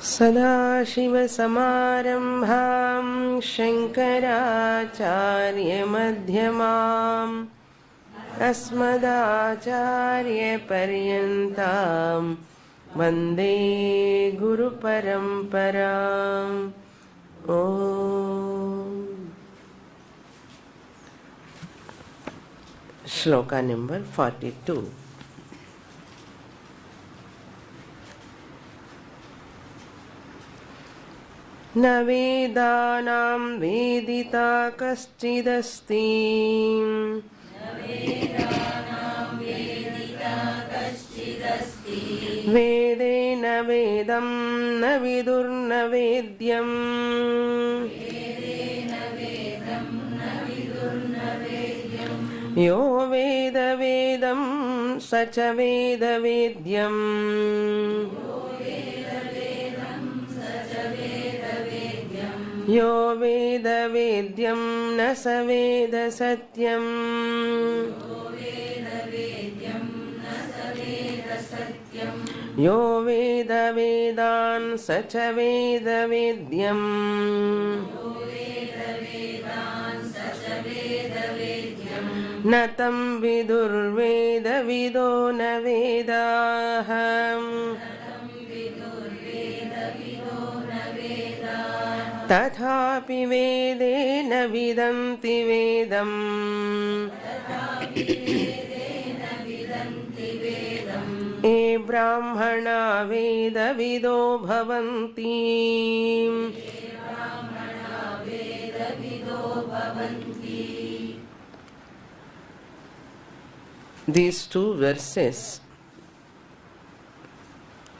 सदाशिवसमारम्भां शङ्कराचार्यमध्यमाम् अस्मदाचार्यपर्यन्तां वन्दे गुरुपरम्पराम्. Shloka number 42. न वेदानां वेदिता कश्चिदस्ति वेदेन वेदं न विदुर्न वेद्यम् यो वेद वेदं स च वेद वेद्यम् यो वेद वेद्यं न स वेद सत्यम् यो वेद वेदान् स च वेद वेद्यम् न तं विदुर्वेदविदो न वेदाः तथापि वेदेन विदन्ति वेदम् ये ब्राह्मणा वेदविदो भवन्ति These two verses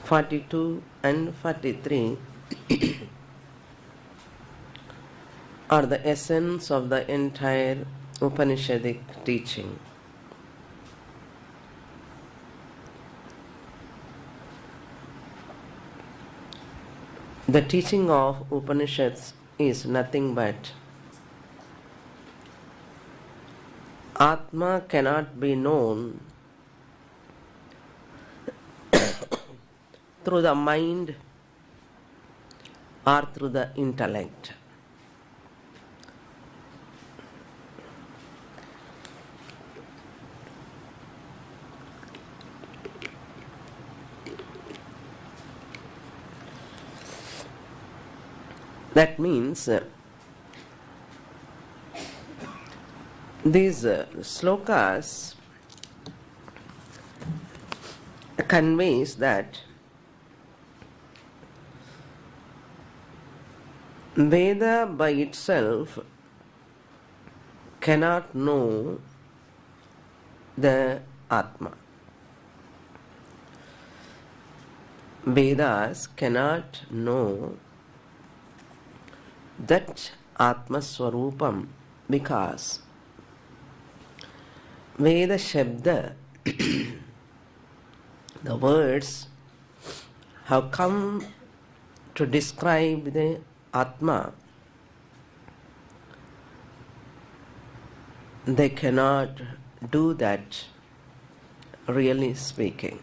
42 and 43 are the essence of the entire Upanishadic teaching. The teaching of Upanishads is nothing but Atma cannot be known through the mind or through the intellect. That means these slokas conveys that Veda by itself cannot know the Atma. Vedas cannot know that Atma Swarupam because Veda Shabda, the words have come to describe the Atma. They cannot do that, really speaking.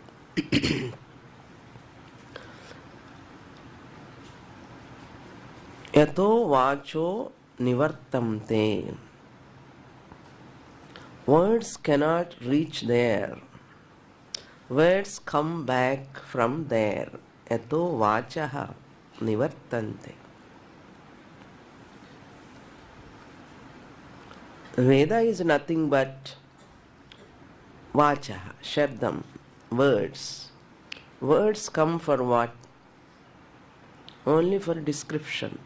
Yato vacho nivartamte. Words cannot reach there. Words come back from there. Yato vachaha nivartante. Veda is nothing but vachaha, shabdam, words. Words come for what? Only for description.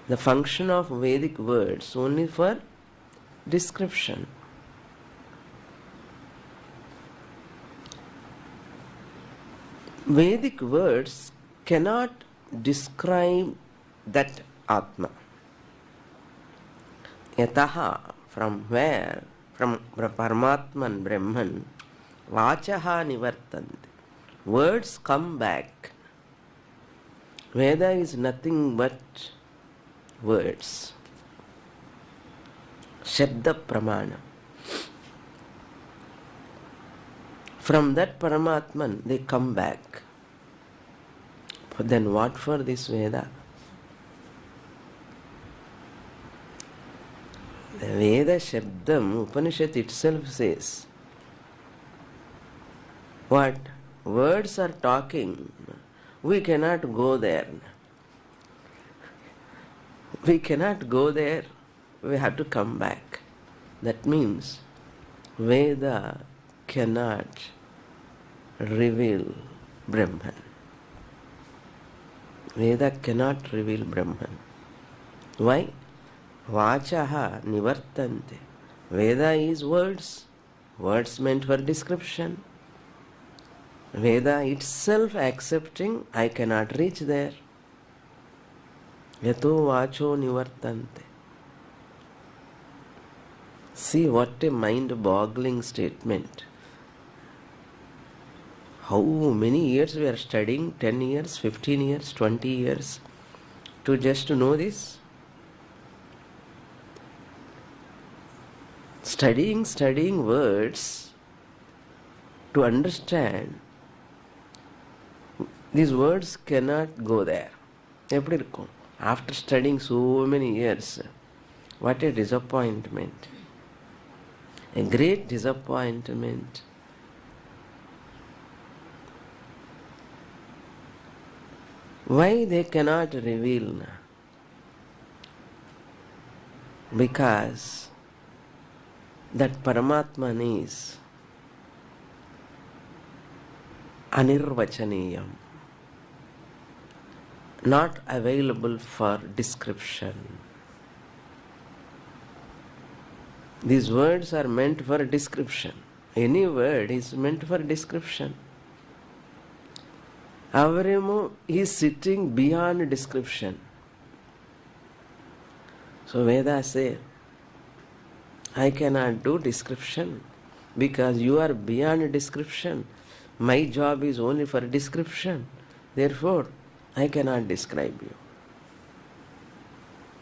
The function of Vedic words only for description. Vedic words cannot describe that Atma. Yataha, from where? From Paramatman, Brahman. Vachaha nivartanti. Words come back. Veda is nothing but words. Shabda Pramana. From that Paramatman they come back. Then what for this Veda? The Veda Shabdam, Upanishad itself says, what? Words are talking. We cannot go there. We cannot go there. We have to come back. That means Veda cannot reveal Brahman. Veda cannot reveal Brahman. Why? Vachaha nivartante. Veda is words. Words meant for description. Veda itself accepting, I cannot reach there. Yato vacho nivartante. See what a mind-boggling statement. How many years we are studying? 10 years, 15 years, 20 years to just know this? Studying words to understand. These words cannot go there. After studying so many years, what a disappointment. A great disappointment. Why they cannot reveal? Because that Paramatman is anirvachaniyam, not available for description. These words are meant for description. Any word is meant for description. Avaremo is sitting beyond description. So Vedas say, I cannot do description because you are beyond description. My job is only for description. Therefore, I cannot describe you.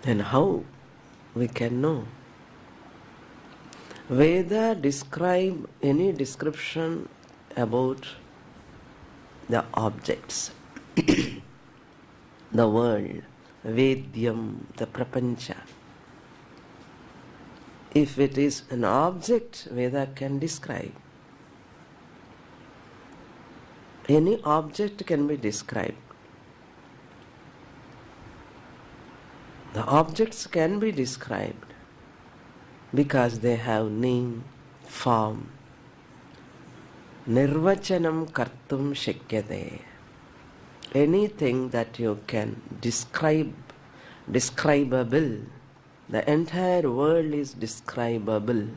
Then how we can know? Veda describe any description about the objects, the world, Vedyam, the Prapancha. If it is an object, Veda can describe. Any object can be described. The objects can be described because they have name, form. Nirvachanam kartum shakyate. Anything that you can describe, describable. The entire world is describable.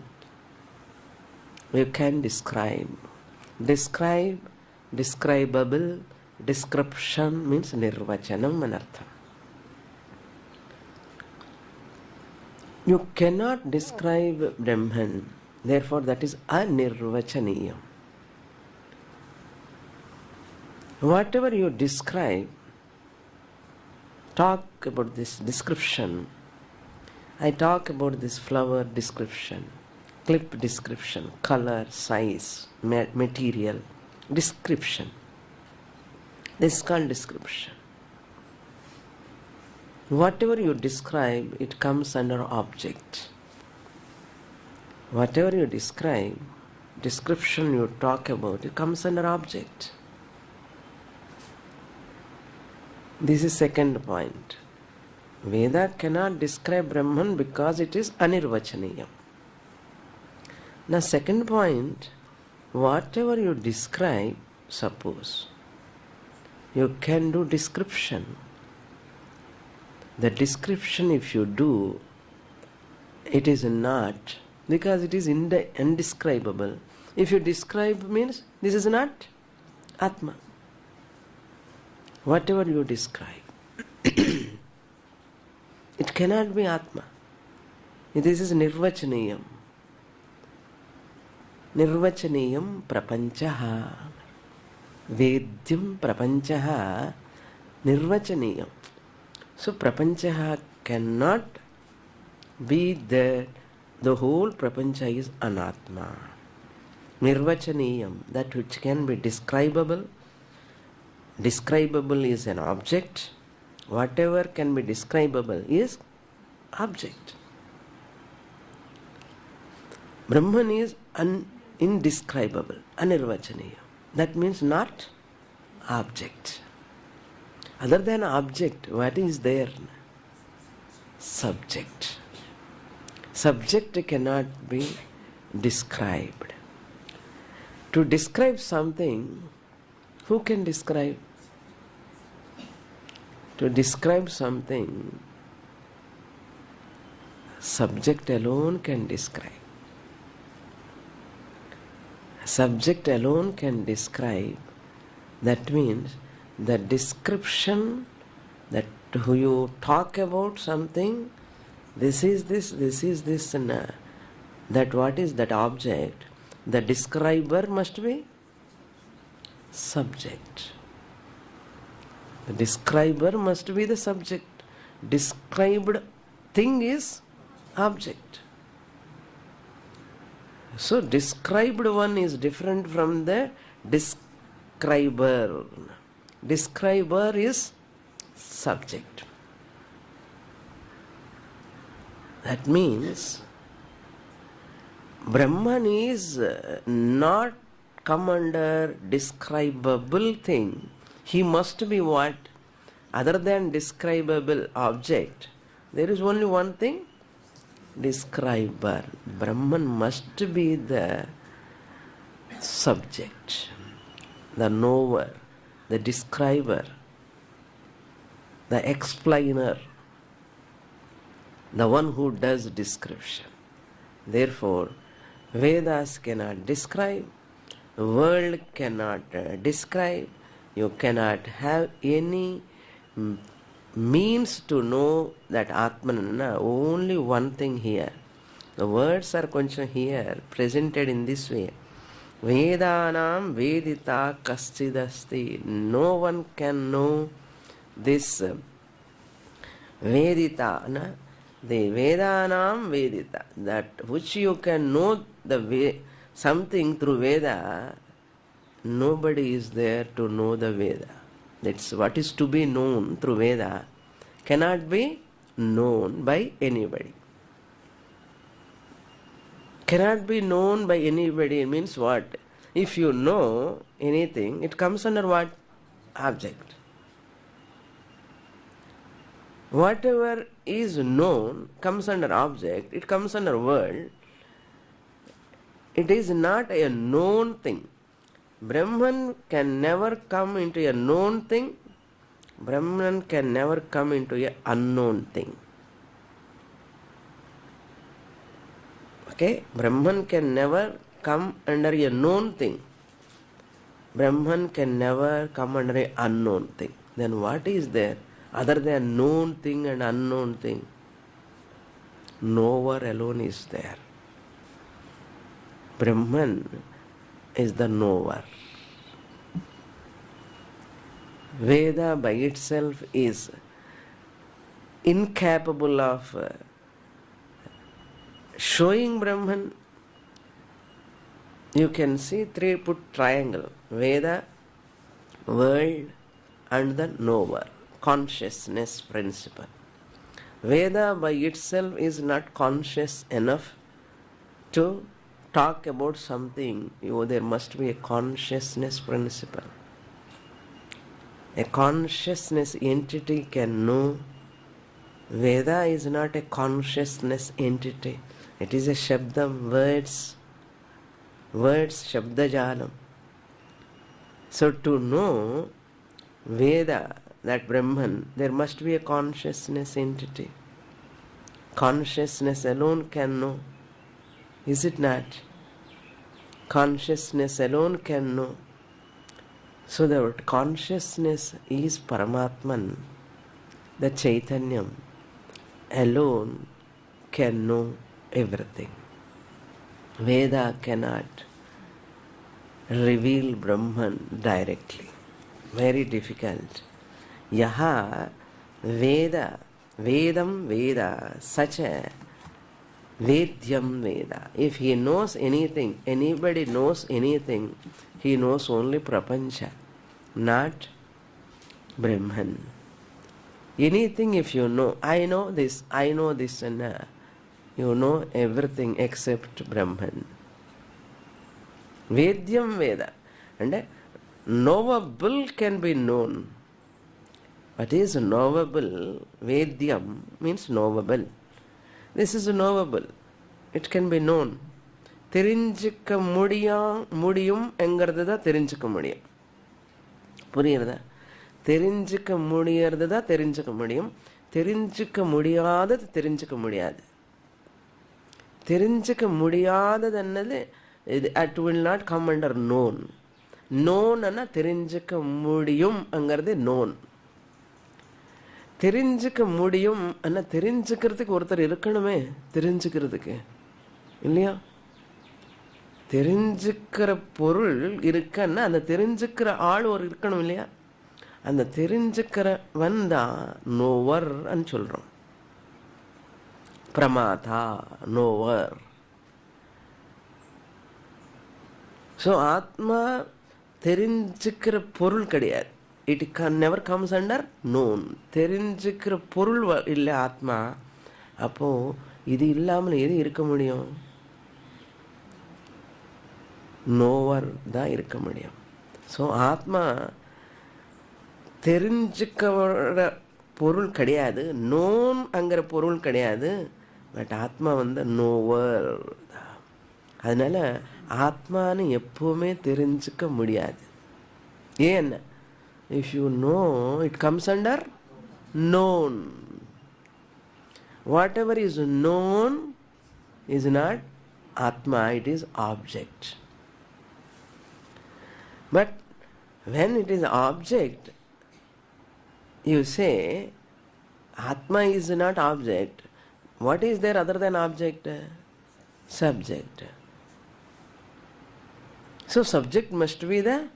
You can describe. Describe, describable, description means nirvachanam anartha. You cannot describe Brahman. Therefore, that is anirvachaniyam. Whatever you describe, talk about this description. I talk about this flower description, clip description, color, size, material, description. This is called description. Whatever you describe, it comes under object. Whatever you describe, description you talk about, it comes under object. This is second point. Veda cannot describe Brahman because it is anirvachaniyam. Now second point, whatever you describe, suppose, you can do description. The description if you do, it is not, because it is indescribable. If you describe means, this is not Atma. Whatever you describe, it cannot be Atma. This is nirvachaniyam. Nirvachaniyam prapanchaha. Vedyam prapanchaha nirvachaniyam. So prapanchaha cannot be there. The whole prapancha is anatma. Nirvachaniyam, that which can be describable, describable is an object. Whatever can be describable is object. Brahman is indescribable, anirvachaniya. That means not object. Other than object, what is there? Subject. Subject cannot be described. To describe something, who can describe? To describe something, subject alone can describe. Subject alone can describe. That means the description that you talk about something, this is this, and that what is that object? The describer must be subject. The describer must be the subject. Described thing is object. So described one is different from the describer. Describer is subject. That means Brahman is not come under describable thing. He must be what? Other than describable object, there is only one thing, describer. Brahman must be the subject, the knower, the describer, the explainer, the one who does description. Therefore, Vedas cannot describe, world cannot describe, you cannot have any means to know that Atmanana. Only one thing here. The words are koncham here presented in this way. Vedanam vedita kaschidasti. No one can know this vedita. Na? The Vedanam vedita. That which you can know the something through Veda, nobody is there to know the Veda. That's what is to be known through Veda cannot be known by anybody. Cannot be known by anybody means what? If you know anything, it comes under what? Object. Whatever is known comes under object, it comes under world. It is not a known thing. Brahman can never come into a known thing. Brahman can never come into an unknown thing. Okay? Brahman can never come under a known thing. Brahman can never come under an unknown thing. Then what is there other than known thing and unknown thing? Knower alone is there. Brahman is the knower. Veda by itself is incapable of showing Brahman. You can see three put triangle. Veda, world and the knower. Consciousness principle. Veda by itself is not conscious enough to talk about something. There must be a consciousness principle. A consciousness entity can know. Veda is not a consciousness entity. It is a shabdam, words, shabdajalam. So to know Veda, that Brahman, there must be a consciousness entity. Consciousness alone can know. Is it not? Consciousness alone can know. So the consciousness is Paramatman. The Chaitanyam alone can know everything. Veda cannot reveal Brahman directly. Very difficult. Yaha Veda, Vedam Veda, such a Vedyam Veda. If he knows anything, anybody knows anything, he knows only Prapancha, not Brahman. Anything if you know, I know this, and you know everything except Brahman. Vedyam Veda. And knowable can be known. What is knowable? Vedyam means knowable. This is knowable. It can be known. தெரிஞ்சிக்க முடியும் என்கிறது தான் தெரிஞ்சிக்க முடியும். புரியுறதா? தெரிஞ்சிக்க முடியறது தான் தெரிஞ்சிக்க முடியும். தெரிஞ்சிக்க முடியாதது தெரிஞ்சிக்க முடியாது. தெரிஞ்சிக்க முடியாதது என்னது? It will not come under known. known அண்ணா தெரிஞ்சிக்க முடியும் அங்கிறது known. தெரிஞ்சிக்க முடியும் அண்ணா தெரிஞ்சுக்கிறதுக்கு ஒருத்தர் இருக்கணுமே, தெரிஞ்சுக்கிறதுக்கு இல்லையா? தெரிஞ்சுக்கிற பொருள் இருக்குன்னா அந்த தெரிஞ்சுக்கிற ஆள் ஒரு இருக்கணும் இல்லையா? அந்த தெரிஞ்சுக்கிறவன் தான் நோவர் சொல்றோம். பிரமாதா, நோவர். ஸோ ஆத்மா தெரிஞ்சுக்கிற பொருள் கிடையாது. It never comes under known. தெரிஞ்சுக்கிற பொருள் இல்லை ஆத்மா. அப்போ இது இல்லாமல் எது இருக்க முடியும்? நோவர் தான் இருக்க முடியும். ஸோ ஆத்மா தெரிஞ்சுக்கிற பொருள் கிடையாது, நோன் அங்கிற பொருள் கிடையாது. பட் ஆத்மா நோவர் தான். அதனால ஆத்மான்னு எப்பவுமே தெரிஞ்சுக்க முடியாது. ஏன்? if you know, it comes under known. Whatever is known is not Atma, it is object. But when it is object, you say Atma is not object. What is there other than object? Subject. So subject must be the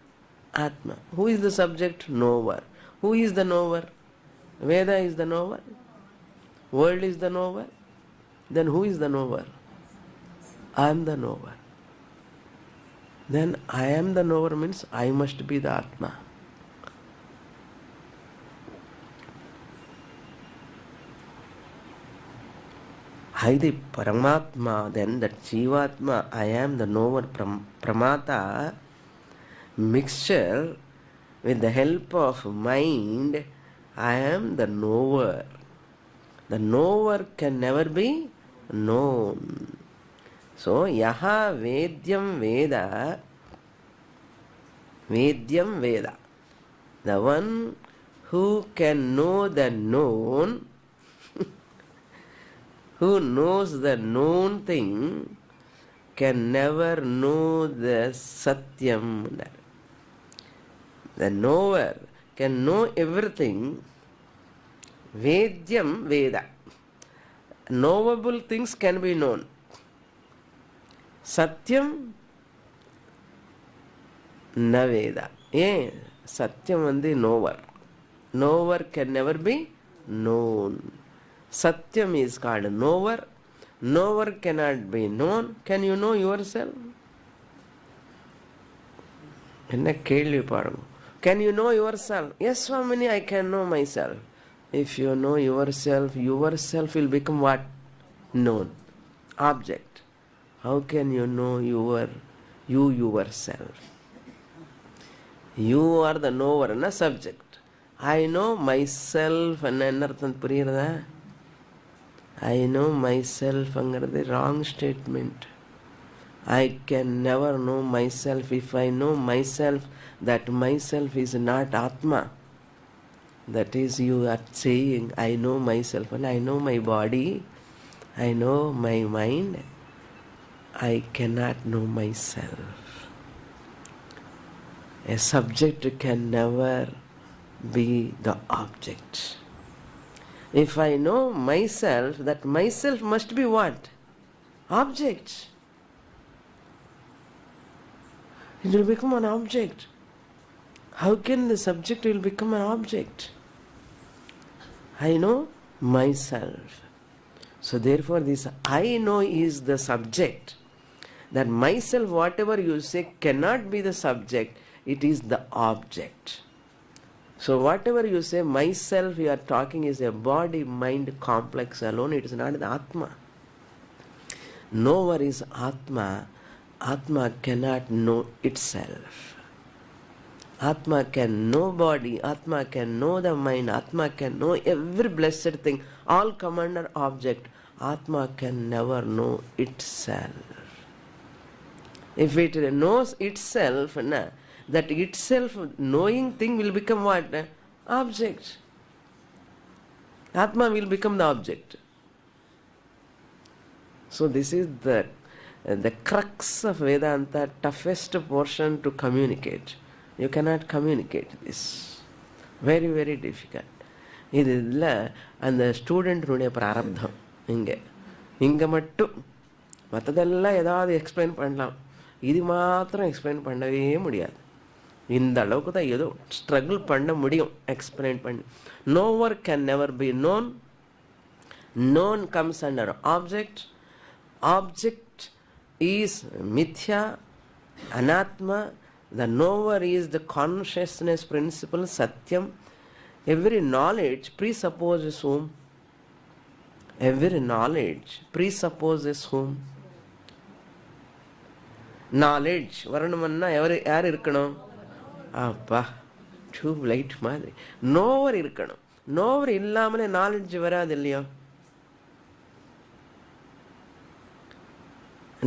Atma. Who is the subject? Knower. Who is the knower? Veda is the knower. World is the knower. Then who is the knower? I am the knower. Then I am the knower means I must be the Atma. I the Paramatma, then that Jivatma, I am the knower, Pramata, mixture with the help of mind, I am the knower. The knower can never be known. So yaha vedyam veda, vedyam veda, the one who can know the known, who knows the known thing, can never know the satyam. The knower can know everything. Vedyam Veda. Knowable things can be known. Satyam na Veda. Yeah, Satyam knower. Knower can never be known. Satyam is called knower. Knower cannot be known. Can you know yourself? என்ன கேள்வி பாருங்க. Can you know yourself? Yes, Swamini, I can know myself. If you know yourself, yourself will become what? Known. Object. How can you know you yourself? You are the knower, na subject. I know myself என்ன அர்த்தம் புரியுறதா? I know myself அங்கிறது wrong statement. I can never know myself. If I know myself, that myself is not Atma. That is, you are saying, I know myself and I know my body, I know my mind. I cannot know myself. A subject can never be the object. If I know myself, that myself must be what? Object. It will become an object. How can the subject will become an object? I know myself. So therefore this I know is the subject. That myself, whatever you say, cannot be the subject. It is the object. So whatever you say, myself, you are talking is a body-mind complex alone. It is not the Atma. Knower is Atma. Atma cannot know itself. Atma can know body, Atma can know the mind, Atma can know every blessed thing, all come under object. Atma can never know itself. If it knows itself, that itself knowing thing will become what? Object. Atma will become the object. So this is the crux of Vedanta, toughest portion to communicate. You cannot communicate this. Very, very difficult. இதில் அந்த ஸ்டூடெண்ட்னுடைய பிராரப்தம் இங்கே மட்டும் மற்றதெல்லாம் ஏதாவது explain பண்ணலாம், இது மாத்திரம் எக்ஸ்பிளைன் பண்ணவே முடியாது. இந்த அளவுக்கு தான் ஏதோ ஸ்ட்ரகிள் பண்ண முடியும் எக்ஸ்பிளைன் பண்ணி. Knower can never be known. Known comes under object. Object is mithya, anatma. The knower is the consciousness principle, satyam. Every knowledge presupposes whom? Every knowledge presupposes whom? Knowledge வரணும்னா யார் இருக்கணும்? அப்பா tube light மாதிரி நோவர் இருக்கணும். நோவர் இல்லாமலே knowledge வராது இல்லையா?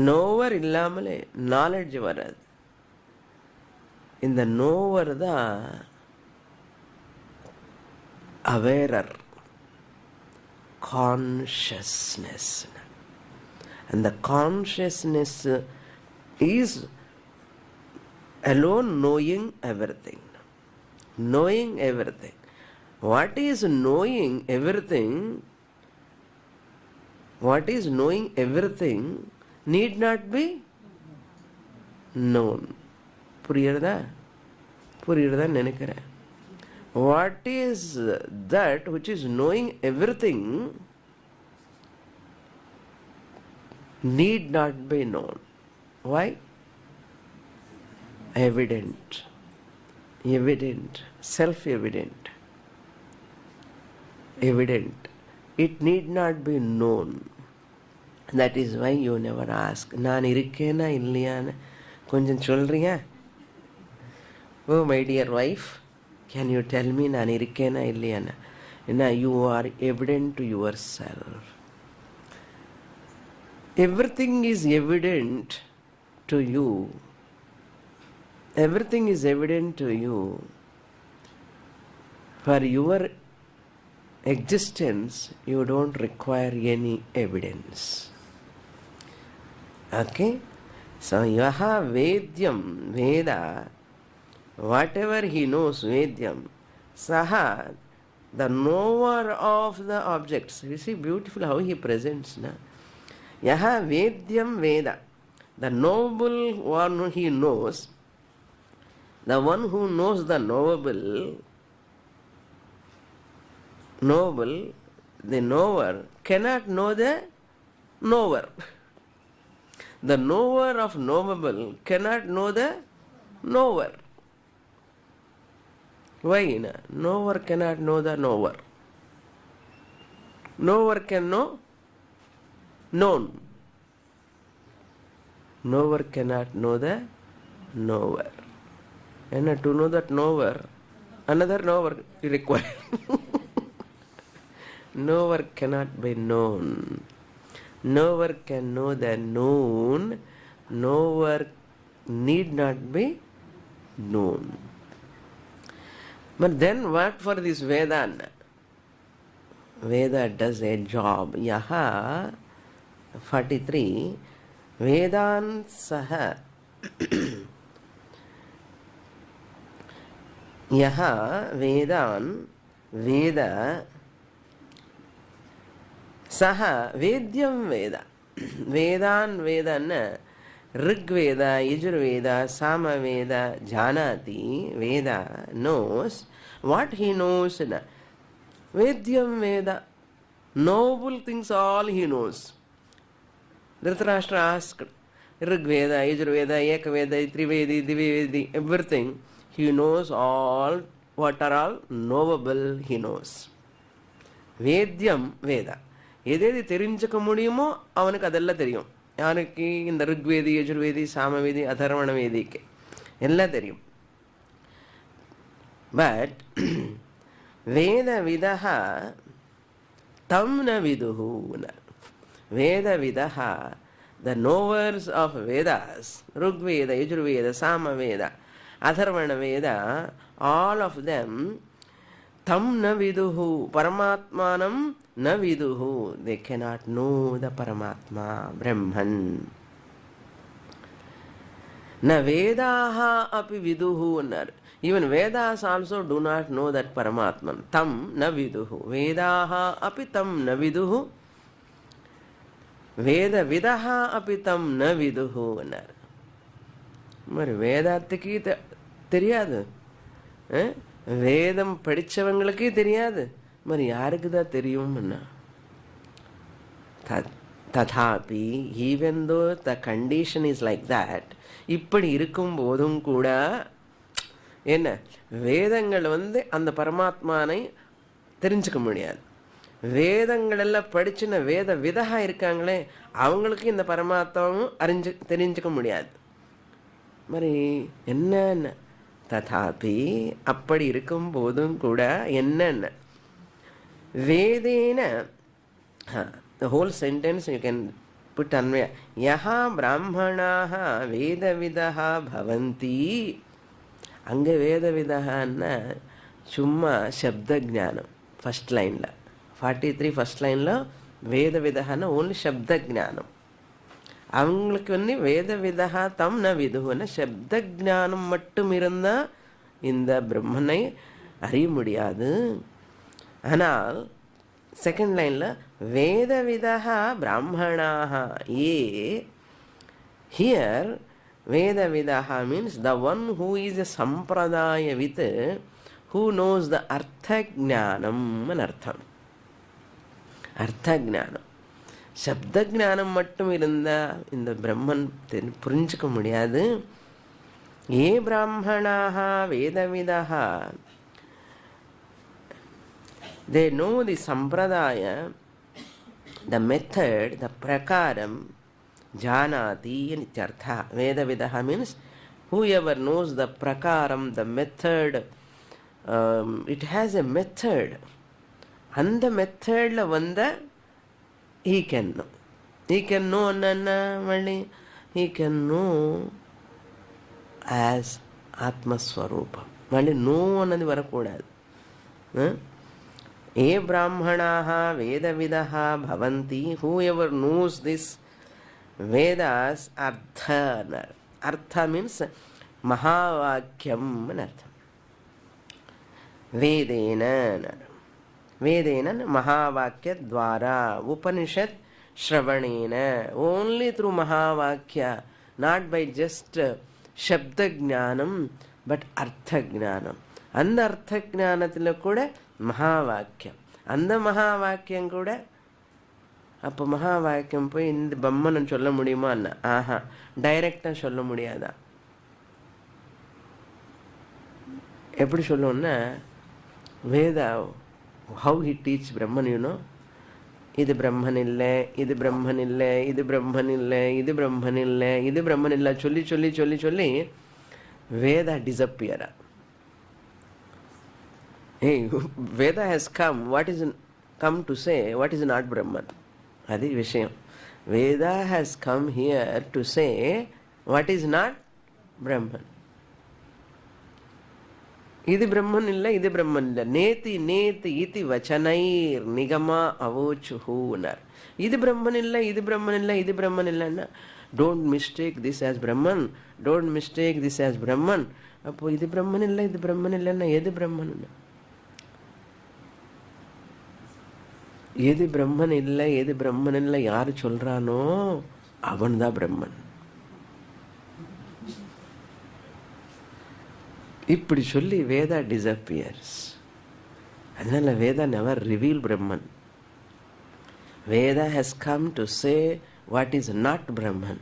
நோவர் இல்லாமலே நாலேஜ் வராது. இந்த நோவர் தான் அவேரர், கான்ஷியஸ்னஸ். அந்த consciousness is alone knowing everything. Knowing everything. What is knowing everything? What is knowing everything need not be known. புரியுறதா நினைக்கிறேன். What is that which is knowing everything need not be known. Why? Evident, self-evident, evident. It need not be known. That is why you never ask, நான் இருக்கேனா இல்லையான்னு கொஞ்சம் சொல்றியா? Oh my dear wife, can you tell me நான் இருக்கேனா இல்லையான்னு? You are evident to yourself. Everything is evident to you. Everything is evident to you. For your existence, you don't require any evidence. Okay? So, yaha vedyam, Veda, whatever he knows, vedyam, saha, the knower of the objects. You see beautiful how he presents. Yaha vedyam Veda, the noble one he knows, the one who knows the knowable, the knower cannot know the knower. The knower of knowable cannot know the knower. Why? Knower cannot know the knower. Knower can know known. Knower cannot know the knower. And to know that knower, another knower required. Knower cannot be known. Knower can know the known. Knower need not be known. But then what for this Veda? Veda does a job. Yaha 43 Vedan saha Yaha Vedan Veda Saha Vedyam Veda. Vedan Vedana Rig Veda, Yajur Veda, Sama Veda, Janati Veda knows what he knows. Vedyam Veda, noble things all he knows. Dhritarashtra asked Rig Veda, Yajur Veda, Ek Veda, Trivedi, Divedi, everything. He knows all what are all knowable he knows. வேத்யம் Veda, எது எது தெரிஞ்சுக்க முடியுமோ அவனுக்கு அதெல்லாம் தெரியும். யாருக்கு? இந்த ருக்வேதி, யஜுர்வேதி, சாமவேதி, அதர்வண வேதிக்கு எல்லாம் தெரியும். பட் வேத விதஹா தம் ந விதுஹு. வேத விதஹா, the knowers of Vedas, Rigveda, Yajurveda, Samaveda, Atharvana Veda, all of them, tam na viduhu, Paramatmanam na viduhu, they cannot know the Paramatma, Brahman. Na Vedaha api viduhu, even Vedas also do not know that Paramatman. Tam na viduhu, Vedaha api tam na viduhu, வேத விதஹா அபிதம் ந விதுஹு. மாதிரி வேதாத்துக்கு தெரியாது, வேதம் படித்தவங்களுக்கே தெரியாது, மாதிரி யாருக்கு தான் தெரியும்? ததாபி, even though the condition is like that, இப்படி இருக்கும் போதும் கூட என்ன, வேதங்கள் அந்த பரமாத்மானை தெரிஞ்சுக்க முடியாது. வேதங்கள் எல்லாம் படிச்சுன வேத விதகா இருக்காங்களே, அவங்களுக்கு இந்த பரமாத்மாவும் தெரிஞ்சுக்க முடியாது. மாதிரி என்னென்ன ததாபி, அப்படி இருக்கும் போதும் கூட என்னென்ன வேதேன, the whole sentence you can put anvaya, yaha brahmanaha veda vidaha bhavanti. அங்க வேத விதகான்னா சும்மா சப்த ஜானம். ஃபர்ஸ்ட் லைன்ல 43 ஃபர்ஸ்ட் லைன்ல வேத விதகான ஓன்லி சப்த ஜானம். அவங்களுக்கு வேத விதகா தம் ந விதுன்னு சப்த ஜானம் மட்டும் இருந்தால் இந்த பிரம்மனை அறிய முடியாது. ஆனால் செகண்ட் லைன்ல வேத விதகா பிராமணாக ஏ, ஹியர் வேத விதகா means the one who is a சம்பிரதாய வித், who knows the artha jnanam and artham. Artha jnanam, சப்த ஜானம் மட்டும் இருந்தால் இந்த பிரம்மன் புரிஞ்சுக்க முடியாது. ஏ பிராமணாக வேதவிதா, they know the sampradaya, the method, the prakaram, janati and ityartha. Vedavidah means whoever knows the prakaram, the method, it has a method. அந்த மெத்தடில் he can know. He can know என்னன்னா மళ్ళி he can know as ஆத்மஸ்வரூபம். மళ్ళி no அன்னது வரக்கூடாது. ஏ பிராமணாக வேதவிதः பவந்தி, whoever knows this Vedas, artha. Artha means மகாவாக்கியம் அர்த்தம். வேதேன, வேதேன மகாவாக்கிய துவாரா, Upanishad ஸ்ரவணேன, only through மகாவாக்கிய, not by just சப்த ஜானம் but அர்த்த ஜானம். அந்த அர்த்த ஜானத்தில் கூட மகாவாக்கியம், அந்த மகாவாக்கியம் கூட. அப்போ மகாவாக்கியம் போய் இந்த பிரம்மனை சொல்ல முடியுமா? ஆஹா, டைரக்டாக சொல்ல முடியாதா? எப்படி சொல்லுவோன்னா, Veda how he teach Brahman, you know, இது பிரம்மன் இல்லை, இது பிரம்மன் இல்லை, இது பிரம்மன் இல்லை, இது பிரம்மன் இல்லை, இது பிரம்மன் இல்லை சொல்லி சொல்லி சொல்லி சொல்லி Veda டிசப்பியரா. Hey, Veda has come, what is come to say what is not Brahman. அது விஷயம். Veda has come here to say what is not Brahman. இது பிரம்மன் இல்லை, இது பிரம்மன் இல்லை. நேத்தி நேத்தி இதி வச்சனைர் நிகமா அவோச்சுஹூனர். இது பிரம்மன் இல்லை, இது பிரம்மன் இல்லை, இது பிரம்மன் இல்லைன்னா டோன்ட் மிஸ்டேக் திஸ் ஆஸ் பிரம்மன், டோன்ட் மிஸ்டேக் திஸ் ஆஸ் பிரம்மன். அப்போ இது பிரம்மன் இல்லை, இது பிரம்மன் இல்லைன்னா எது பிரம்மன்? எது பிரம்மன் இல்லை, எது பிரம்மன் இல்லை யாரு சொல்றானோ அவன் தான் பிரம்மன். இப்படி சொல்லி வேதா டிசப்பியர்ஸ். அதனால Veda never reveal Brahman. Veda has come to say what is not Brahman.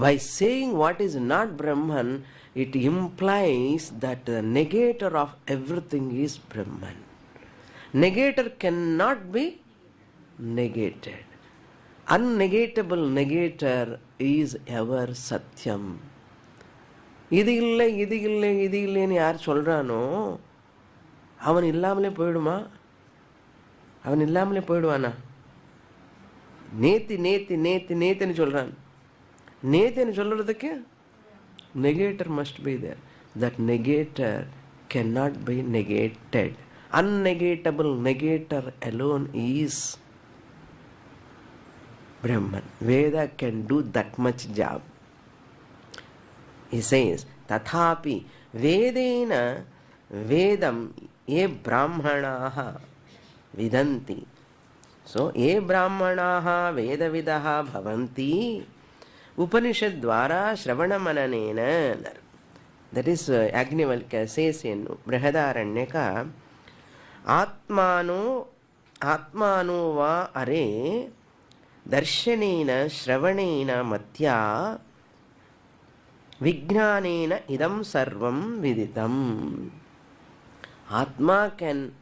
By saying what is not Brahman, it implies that the negator of everything is Brahman. Negator cannot be negated. Unnegatable negator is ever Satyam. இது இல்லை இது இல்லை இது இல்லைன்னு யார் சொல்கிறானோ அவன் இல்லாமலே போயிடுமா? அவன் இல்லாமலே போயிடுவானா? நேத்தி நேத்தி நேத்தி நேத்தின்னு சொல்கிறான். நேத்தின்னு சொல்கிறதுக்கு negator must be there. That negator cannot be negated. Unnegatable negator alone is Brahman. Veda can do that much job. He says, Tathapi Vedena Vedam ye Brahmanaha Vidanti. So, ye Brahmanaha Vedavidaha Bhavanti Upanishad Dwara Shravana Mananena. That is Agnivalkya says in Brihadaranyaka, Atmano va are Darshanena Shravanena Matya Vijnanena idam sarvam viditam. Atma can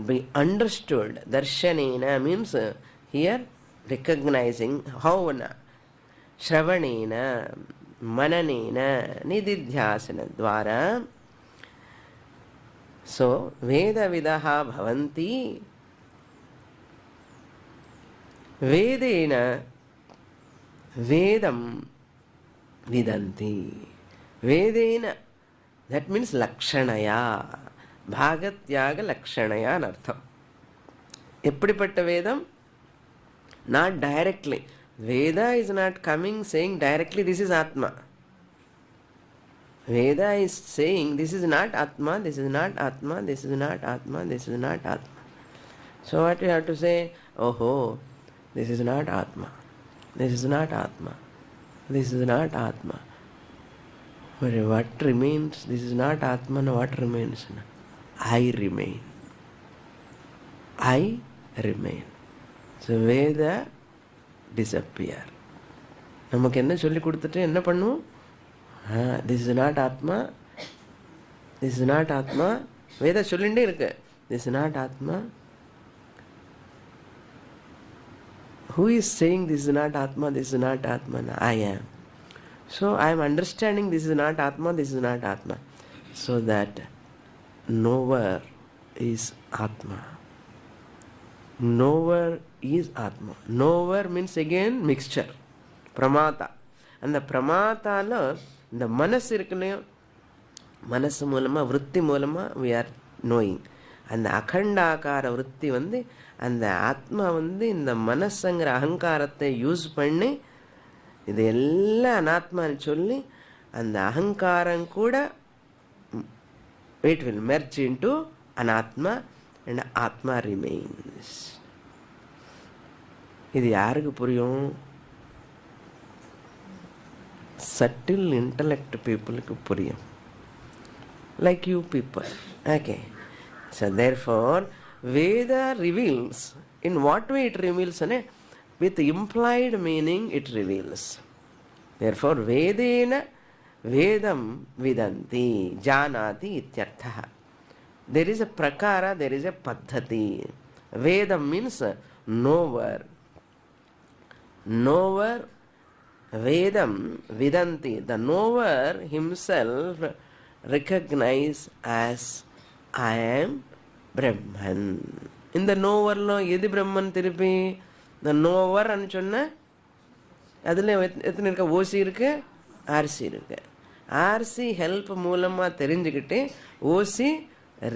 be understood. Darshanena means here recognizing how. Shravanena, Mananena, Nididhyasana Dwara. So, Veda Vidaha Bhavanti. Vedena Vedam Vidanti. Vedena, that means Lakshanaya. Bhagatyaga Lakshanaya anartham. Eppudipatta Vedam? Not directly. Veda is not coming saying directly this is Atma. Veda is saying this is not Atma, this is not Atma, this is not Atma, this is not Atma. So what you have to say? Oh, this is not Atma, this is not Atma, this is not Atma. But what remains? This is not Atma, no, what remains? I remain. I remain. So Veda disappear. நமக்கு என்ன சொல்லி கொடுத்துட்டு என்ன பண்ணுவோம்? This is not Atma, this is not Atma. வேத சொல்லிண்டே இருக்கு. This is not Atma. Who is saying this is not Atma, this is not Atma? I am. So I am understanding this is not Atma, this is not Atma. So that knower is Atma. Knower is Atma. Knower means again mixture. Pramata. And the Pramatala, the Manas irukkulayum, Manas மூலமா விருத்தி மூலமா we are knowing. அந்த அகண்டாகார விருத்தி வந்து அந்த ஆத்மா வந்து இந்த மனசுங்கிற அகங்காரத்தை யூஸ் பண்ணி இது எல்லாம் அனாத்மான்னு சொல்லி அந்த அகங்காரம் கூட it will merge into anatma and atma remains. இது யாருக்கு புரியும்? Subtle intellect people க்கு புரியும். Like you people. Okay. So therefore, Veda reveals. In what way it reveals? With implied meaning it reveals. Therefore, Vedena Vedam Vidanti Janati ityartha. There is a prakara, there is a paddhati. Vedam means knower. Knower, Vedam Vidanti. The knower himself recognizes as I am Brahman. In the knower lo yedi Brahman thirupi the knower anu sonna adile ethna irukka OC irukku RC irukku. RC help மூலமா தெரிஞ்சுக்கிட்டு OC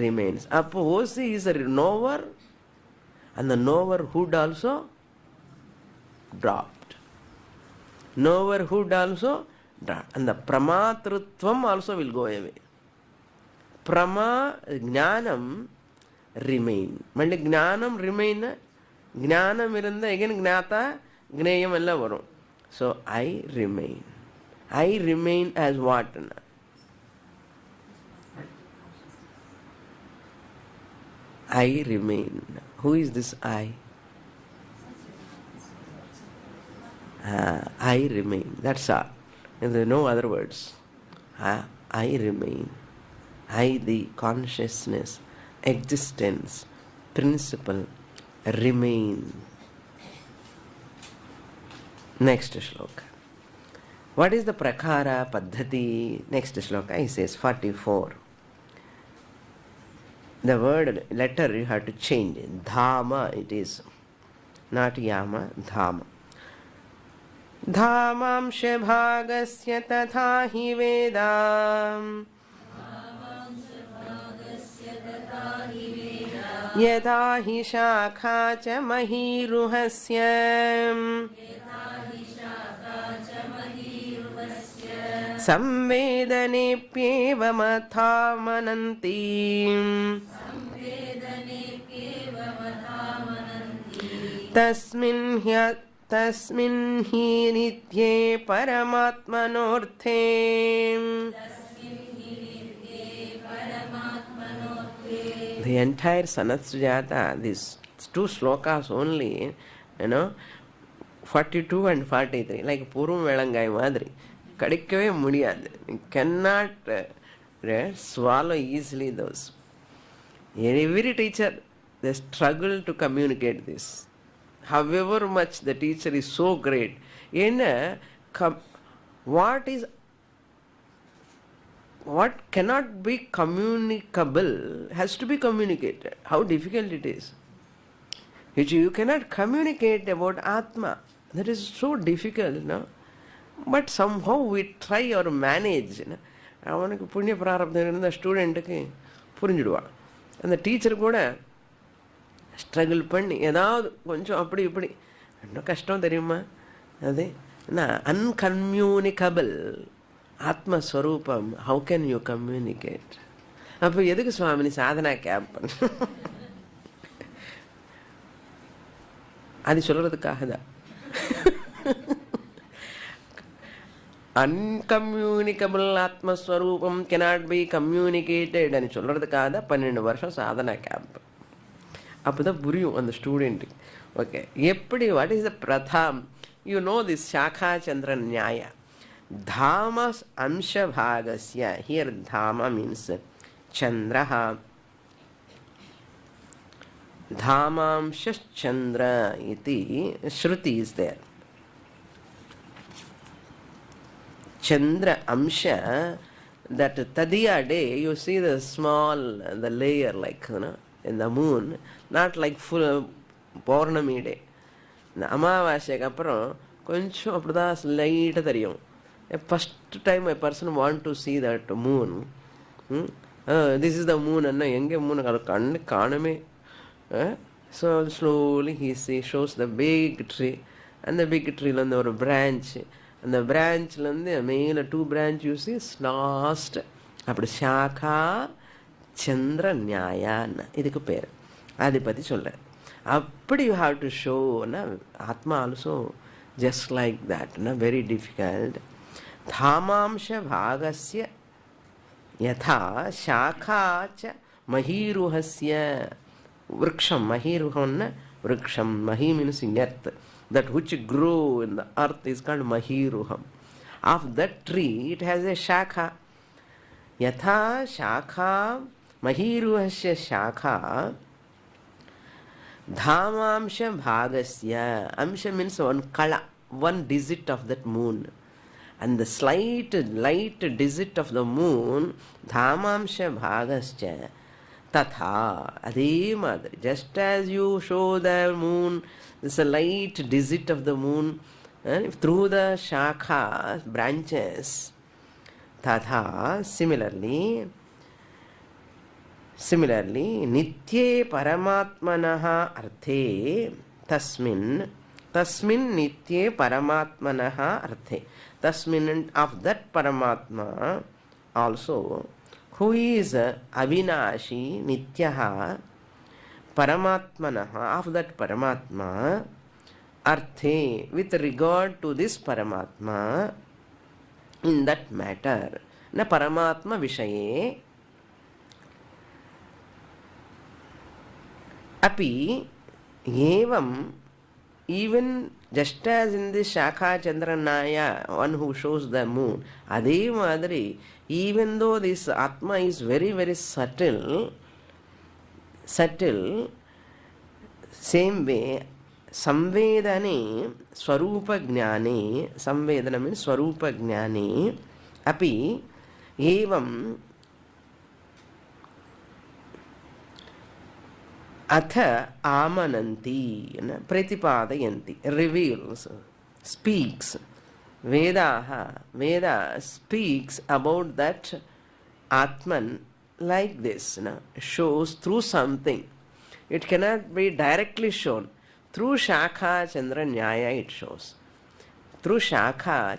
remains. அப்போ OC is a knower and the knowerhood also dropped. Knowerhood also dropped. And the pramatrutvam also will go away. Prama, jnanam remain. Malli jnanam remain. Jnanam irundha again jnata, gneyam ella varum. So I remain. I remain as what? I remain. Who is this I? I remain. That's all. And there are no other words. I remain. I, the consciousness, existence, principle, remain. Next shloka. What is the prakara, paddhati? Next shloka, he says 44. The word, letter you have to change. Dhama it is. Not yama, dhama. Dhamamsha bhagasya tatha hi vedam yatha hi shakha cha mahiruhasya samvedanepyeva matha mananti tasmin hi nitye paramatmanorthe. The entire Sanath Sujata, these two slokas only, 42 and 43, like Purum Velangai Madri. Kadikave mudiyadu. You cannot swallow easily those. Every teacher, they struggle to communicate this. However much the teacher is so great, what cannot be communicable has to be communicated. How difficult it is. You cannot communicate about Atma. That is so difficult, no? But somehow we try or manage. அவனுக்கு புண்ணிய பிராரப்தம் இருந்த ஸ்டூடெண்ட்டுக்கு புரிஞ்சுடுவான். அந்த teacher கூட struggle பண்ணி ஏதாவது கொஞ்சம் அப்படி இப்படி இன்னும் கஷ்டம் தெரியுமா? அது என்ன அன்கம்யூனிகபிள் ஆத்மஸ்வரூபம். How can you communicate? அப்போ எதுக்கு சுவாமினி சாதனா கேம்ப் பண்ண? அது சொல்றதுக்காக தான். அன்கம்யூனிகபிள் ஆத்மஸ்வரூபம் கெனாட் பி கம்யூனிகேட்டட் అని சொல்றதுக்காக தான் 12 வருஷம் சாதனா கேம்ப். அப்போதான் புரியும் அந்த ஸ்டூடெண்ட்டுக்கு. ஓகே, எப்படி வாட் இஸ் த பிரதாம்? யூ நோ திஸ் சாக்கா சந்திர நியாய. தாமஸ் அம்சபாகஸ்ய, ஹியர் தாம மீன்ஸ் சந்திரஹ. धामांशश्चंद्र इति श्रुति is there. Chandra amsha, that tadiya day you see the small, the layer like in the moon, not like full Purnami day. The அமாவாசைக்கு அப்புறம் கொஞ்சம் அப்படிதான் லைட்டாக தெரியும். First time a person want to see that moon, this is the moon அண்ணா எங்கே மூணு கண்ணு காணுமே. So slowly he shows the big tree, and the big tree la ஒரு branch, and the branch la மேல 2 branch you see last அப்படி சாக்கா சந்திர நியாயான்னு இதுக்கு பேர். அதை பற்றி சொல்கிறேன். அப்படி you have to show Atma also just like that, very difficult. Dhamamsha bhagasya yatha shakha cha mahiruhasya. Vriksham, mahiruhanna vriksham. Mahi means in earth. That which grow in the earth is called mahiruham. Of that tree it has a shakha. Yatha shakha mahiruhasya shakha dhamamsha bhagasya. Amsha means one kala, one digit of that moon. And the slight light digit of the moon, dhamamsha bhagasya tatha. Adhe madri, just as you show the moon, this a light digit of the moon through the shakha branches, tatha similarly nitye paramatmanaha arthe tasmin nitye paramatmanaha arthe. Tasmin, of that paramatma also, who is avinashi nityaha paramatmanaha, of that paramatma arthe, with regard to this paramatma, in that matter, na paramatma vishaye api evam, even Just as in this Shakha Chandranaya, one who shows the moon, Ade Madri, even though this Atma is very, very subtle, same way, Samvedane, Swarupa Jnane, Samvedana means Swarupa Jnane, Api, Evam, Atha Amananti, Pratipadayanti, reveals, speaks. Veda speaks about that Atman like this, shows through something. It cannot be directly shown. Through Shakha, Chandra, Nyaya it shows. Through Shakha,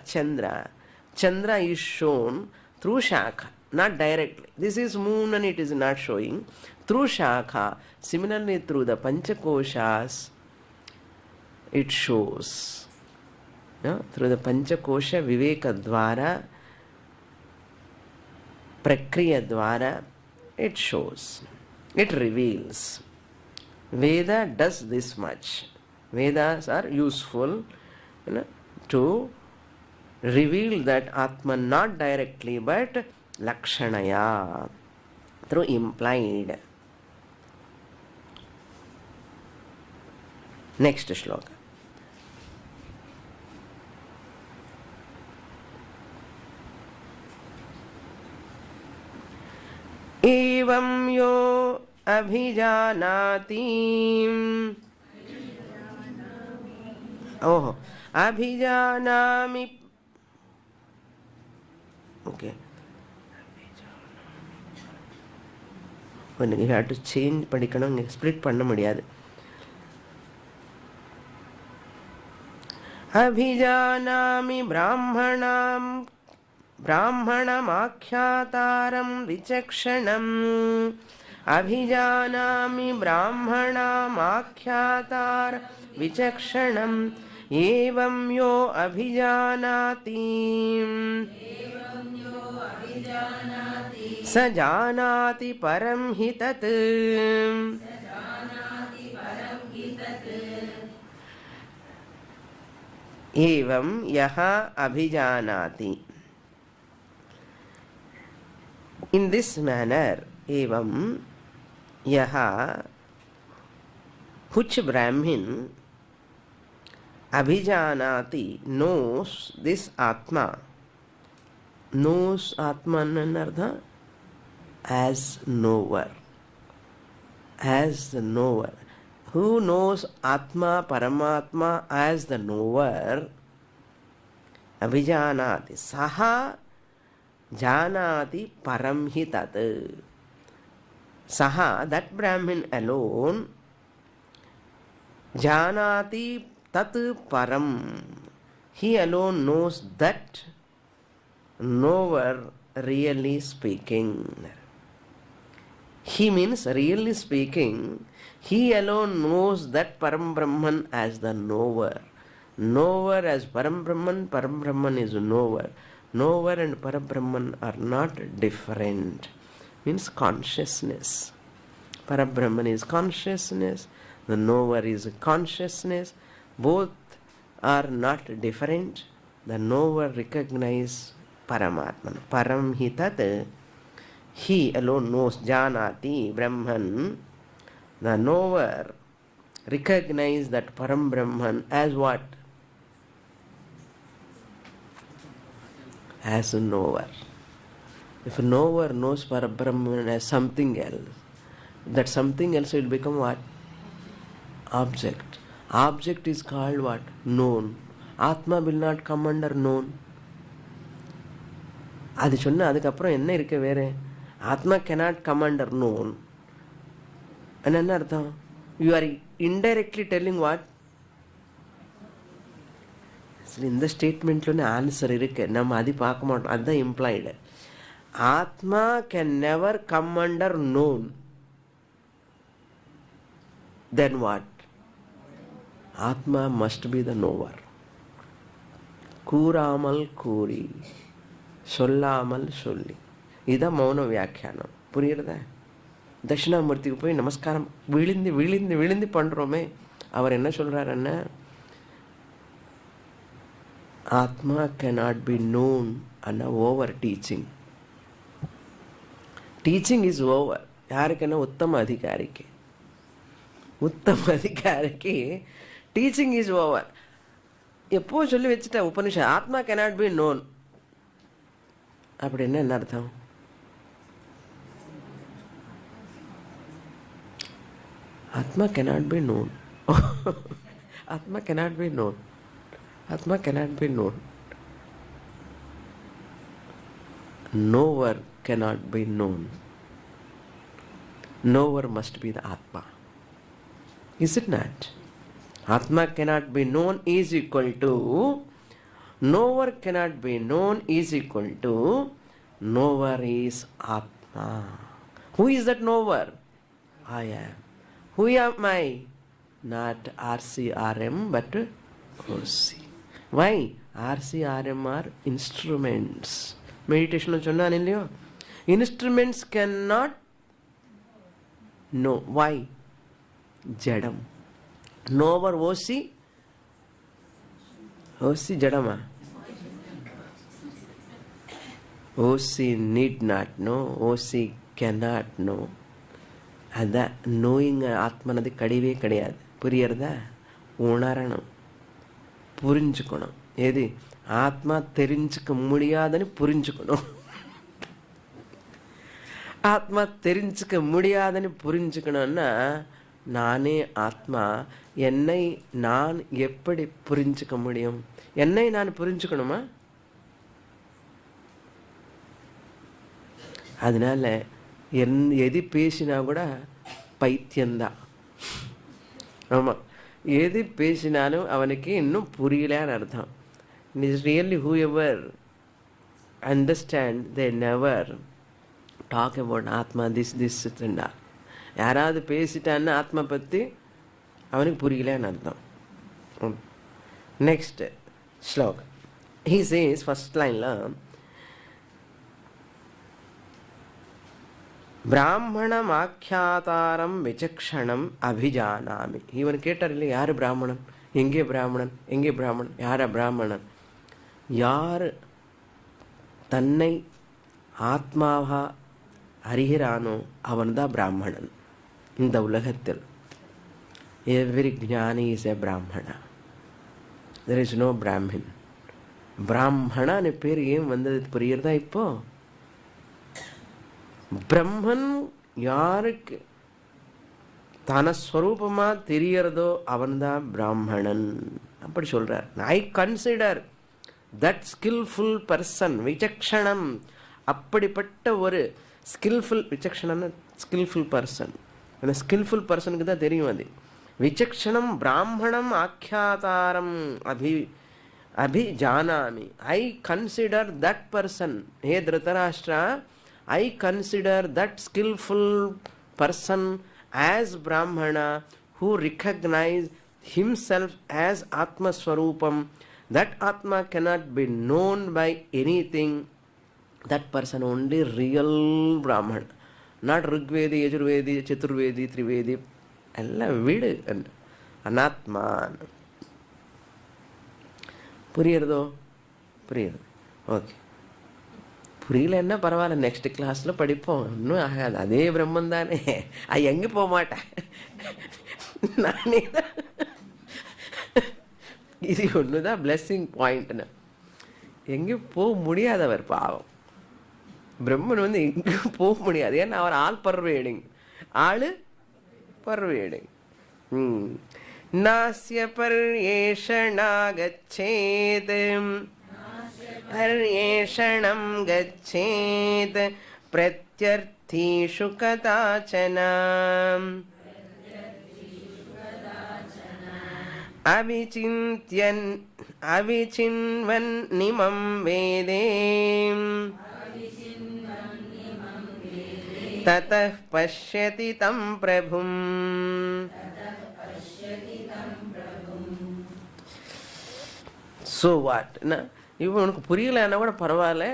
Chandra is shown through Shakha, not directly. This is moon and it is not showing. Through Shakha, similarly through the Panchakoshas, it shows. Through the Panchakosha, Viveka Dvara, Prakriya Dvara, it shows. It reveals. Veda does this much. Vedas are useful to reveal that Atman not directly but Lakshanaya, through implied. Next shloka. Evam yo abhijanati abhijanami. Okay. When you have to change படிக்கணும், split பண்ண முடியாது. Abhijanami brahmanamakhyatam vichakshanam. Abhijanami brahmanamakhyatar vichakshanam. Evam yo abhijanati sajanati param hitat. Evam yaha abhijanati. In this manner, evam yaha, which Brahmin abhijanati knows this Atma. Knows Atman anartha as knower. As the knower. Who knows Atma, Paramatma as the knower? Abhijanati. Saha janati param hi tat. Saha, that Brahmin alone, janati tat param. He alone knows that knower really speaking. He means really speaking, he alone knows that Param Brahman as the knower. Knower as Param Brahman is knower. Knower and Param Brahman are not different. Means consciousness. Param Brahman is consciousness, the knower is consciousness. Both are not different. The knower recognizes Paramatman. Param hi tat. He alone knows, janati, Brahman. The knower recognizes that Param Brahman as what? As a knower. If a knower knows Param Brahman as something else, that something else will become what? Object. Object is called what? Known. Atma will not come under known. அது சொன்ன அதுக்கப்புறம் என்ன இருக்கு வேற? Atma cannot come under known. And என்ன அர்த்தம்? You are indirectly telling what? இந்த ஸ்டேட்மெண்ட்ல answer இருக்கு, நம்ம அது பார்க்க மாட்டோம். அதுதான் implied. Atma can never come under known. Then what? Atma must be the knower. கூறாமல் கூறி, சொல்லாமல் சொல்லி, இதுதான் மௌன வியாக்கியானம். புரியுறதா? தட்சிணாமூர்த்திக்கு போய் நமஸ்காரம் விழுந்து விழுந்து விழுந்து பண்ணுறோமே, அவர் என்ன சொல்கிறாருன்னா, Atma cannot be known and over teaching. Teaching is over. யாருக்குன்னா உத்தம அதிகாரிக்கு. உத்தம அதிகாரிக்கு டீச்சிங் இஸ் ஓவர். எப்போ சொல்லி வச்சுட்ட உபனிஷத் ஆத்மா கேனாட் பி நோன் அப்படின்னு என்ன அர்த்தம்? ஆத்மா கேனாட் பி நோன். ஆத்மா கேனாட் பி நோன். ஆத்மா cannot be known. Knower cannot be known. Knower must be the Atma. Is it not? Atma cannot be known is equal to knower cannot be known is equal to knower is Atma. Who is that knower? I am. Who am I? Not RCRM but OC. Why? RCRM are instruments. Meditation சொன்னான் இல்லையோ, instruments can not know. Why? ஜடம். Knower O C. O C ஜடமா? O C need not know. O C can not know. அதான் knowing ஆத்மனது கிடையவே கிடையாது. புரியறதா? உணரணும், புரிஞ்சுக்கணும். எது? ஆத்மா தெரிஞ்சுக்க முடியாதுன்னு புரிஞ்சுக்கணும். ஆத்மா தெரிஞ்சுக்க முடியாதுன்னு புரிஞ்சுக்கணும்னா, நானே ஆத்மா, என்னை நான் எப்படி புரிஞ்சுக்க முடியும்? என்னை நான் புரிஞ்சுக்கணுமா? அதனால எது பேசினா கூட பைத்தியம்தான். ஆமாம், எது பேசினாலும் அவனுக்கு இன்னும் புரியலன்னு அர்த்தம். It is really whoever understand, they never talk about Atma, this and that. யாராவது பேசிட்டான்னு ஆத்மா பற்றி அவனுக்கு புரியலன்னு அர்த்தம். Next Shlok. He says, first லைன்ல, பிராமணம் ஆக்கியாதாரம் விசக்ஷணம் அபிஜானாமி. இவன் கேட்டார் இல்லை, யாரு பிராமணன், எங்கே பிராமணன், எங்கே பிராமணன், யாரா பிராமணன்? யார் தன்னை ஆத்மாவா அறிகிறானோ அவன்தான் பிராமணன் இந்த உலகத்தில். எவ்ரி ஞானி இஸ் எ பிராமணா. There is no Brahmin. பிராமணான்னு பேர் ஏன் வந்தது புரியுறதா? இப்போ பிரம்மன் யாருக்கு தன ஸ்வரூபமா தெரியறதோ அவன்தான் பிராமணன் அப்படி சொல்றார். I consider that skilful person விசக்ஷணம். அப்படிப்பட்ட ஒரு ஸ்கில்ஃபுல், விசக்ஷணம் ஸ்கில்ஃபுல் பர்சன். அந்த ஸ்கில்ஃபுல் பர்சனுக்கு தான் தெரியும் அது. விசக்ஷணம் பிராமணம் ஆக்கியாதாரம் அபிஜானாமி. I consider that person. ஹே Dhritarashtra, I consider that skilful person as Brahmana who recognize himself as Atma Swarupam. That Atma cannot be known by anything. That person only real Brahmana. Not Rigvedi, Yajurvedi, Chaturvedi, Trivedi. Alla vidu Anatma. புரியுறதோ? புரியுது. Okay, புரியலன்னா பரவாயில்ல, next கிளாஸில் படிப்போம். இன்னும் ஆகாது, அதே பிரம்மன் தானே. எங்கே போக மாட்டேன் நானே தான். இது ஒன்று தான் பிளெஸ்ஸிங் பாயிண்ட்னு. எங்கேயும் போக முடியாதவர் பாவம். பிரம்மன் எங்கேயும் போக முடியாது. ஏன்னா அவர் ஆள் பர்வேடிங். ஆள் பர்வேடிங். நாஸ்ய பர்யேஷணா கச்சேத் பர்யேஷணம் கச்சேத் பிரத்யர்த்தீஷு கதாசன அவிசிந்த்யன் அவிசின்வன் நிமம் வேதே ததः பஷ்யதி தம் பிரபும். So what? இப்போ உனக்கு புரியலன்னா கூட பரவாயில்ல,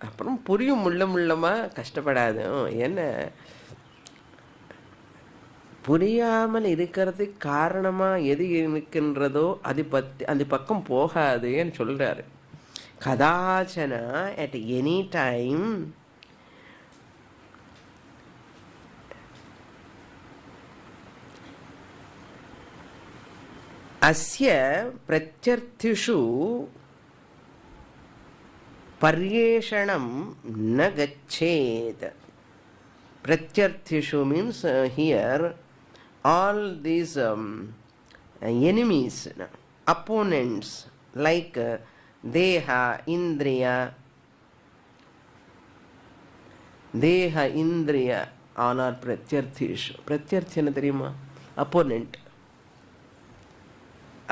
அப்புறம் புரியும், முள்ளமா கஷ்டப்படாது. என்ன புரியாமல் இருக்கிறதுக்கு காரணமாக எது இருக்கின்றதோ அது பக்கம் போகாதுன்னு சொல்கிறாரு. கதாச்சன அட் எனி டைம் அஸ்ய பிரத்யர்த்திஷு பர்யேஷணம் ந கச்சேத். Pratyarthishu means here all these enemies, opponents like Deha, Indriya, all are Pratyarthishu. Pratyarthi என்ன தெரியுமா? Opponent.